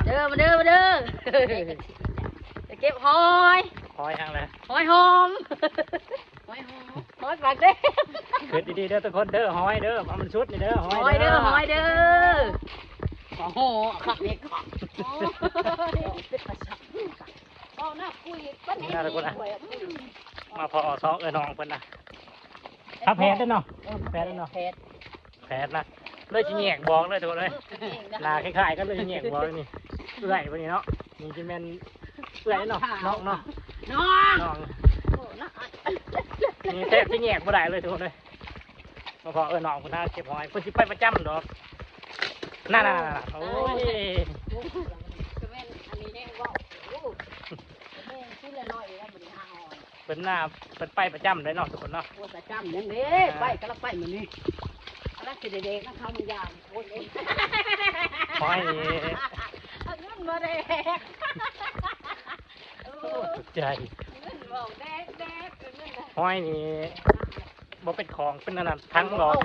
เด้อมาเด้อมาเด้อจะเก็บหอยทางเลยหอยหอมหอยหอมหอยปากเด้เกิดดีๆเด้อทุกคนเด้อหอยเด้อมันชุดนี่เด้อหอยเด้อหอยเด้อโอ้โหขับเด็กขับเอาหน้าคุยป้าไหนมาพอซองน้องเพิ่นนะทับแพทได้เนาะแพทได้เนาะแพทนะเลยจะแยกบอกเลยทุกคนเลยนาคล้ายๆก็เลยจะแยกบอกนี่เอื่อยพวกนี้เนาะนี่จะเป็นเอื่อยเนาะน้องนี่แทบจะแยกบ่ได้เลยทุกคนเลยมาพอน้องคนน่าเก็บหอยคนที่ไปประจำดอกน่าโอ้ยเป็นหน้าเป็นไปประจำเลยเนาะทุกคนเนาะประจำนั่นเด้ไปก็แล้วไปเหมือนนี่อะไรสิเด็กๆนะเขามันยามโอ้ยหอยเอาเงินมาแดกใจหอยนี่บ่เป็นของเป็นนั่นทั้งหลอด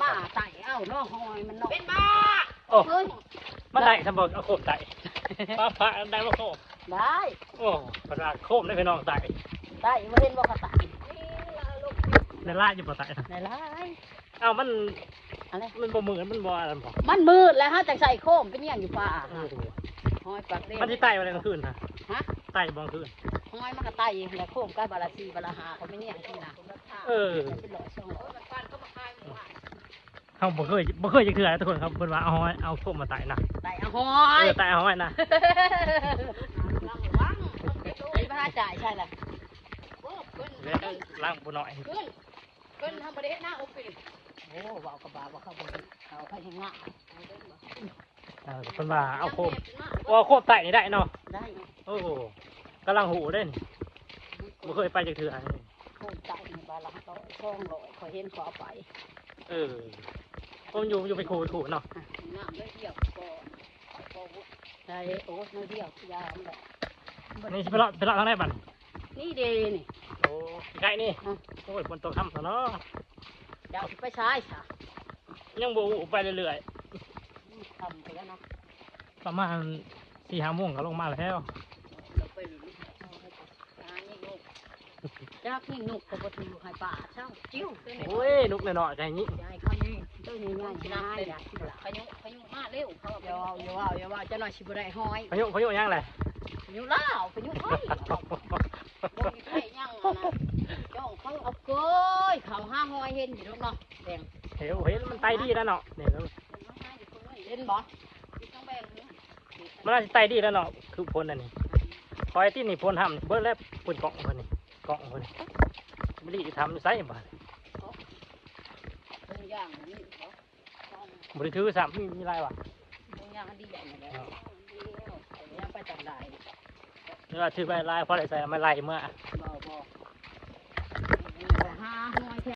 มาใส่เอ้าน้องหอยมันนอกเป็นบ้าโอ้มาได้สมบูรณ์เอาโคมใส่ป้าได้มาโคมได้โอ้ปลาโคมได้พี่น้องใส่ได้มาเห็นบอกกระต่ายในไล่อยู่ปลาใส่ในไล่เอ้ามันอะไรมันบ่มืดมันบ่อะไรบ่มันมืดแล้วฮะจากใส่โคมเป็นอย่างอยู่ป่าหอยปากเด้มันที่ไต่อะไรกลางคืนฮะไต่บางคืนหอยมันก็ไต่แล้วโคมก็บาลาซีบาลาหาเขาไม่เนี่ยที่นะเขาบ่เคยจะเถื่อนทุกคนครับเพิ่นว่าเอาโคมมาไต่นะไต่เอาหอยไต่เอาหอยนะไอ้พระจ่ายใช่แหละล้างบุหน่อยขึ้นทำประเด็นหน้าโอเคโอ้บอกกับบาบอกเขาบอกเขาไปแห่งหน้าคนว่าเอาโคมว่าโคมไต่นี่ได้เนาะได้โอ้กำลังหูเด่นบ่เคยไปจากเถื่อนโคมไต่ในบ้านเราต้องช่องลอยคอยเห็นขอไปผมอยู่ไปขู่เนาะน้ำได้เดียวก็ใช่โอ้น้ำเดียวยาวแบบนี่ไปเลาะทางไหนบ้างนี่เดนี่โอ้ไก่นี่โอ้ยบนตัวค่ำเนาะเดี๋ยวไปซ้ายค่ะยังบูไปเรื่อยๆทำไปแล้วเนาะประมาณ4-5 โมงก็ลงมาแล้วจากนี่นุกกับปฏิบัติป่าเช่าจิ้วโอ้ยนุกหน่อยๆใจนี้ใช่ครับนี่ตัวนี้ง่ายง่ายพายุมาเร็วเขาอย่าว่าจะหน่อยชิบุได้ห้อยพายุยังไงพายุล่าพายุไทยบนไทยยังนะจ้องเขาเอาเกยเขาห้าห้อยเห็นอยู่เนาะแดงเห็นมันไตดีแล้วเนาะเนี่ยเล่นบ่มันน่าจะไตดีแล้วเนาะคือพลนั่นนี่คอยที่นี่พลทำเบิ้ลแล้วพลกล่องคนนี้กล่องคนนี้ไม่ได้ทำใส่บ้านบริถือสามมีลายวะนี่ว่าถือไปลายเพราะอะไรใส่ไม่ลายเมื่อ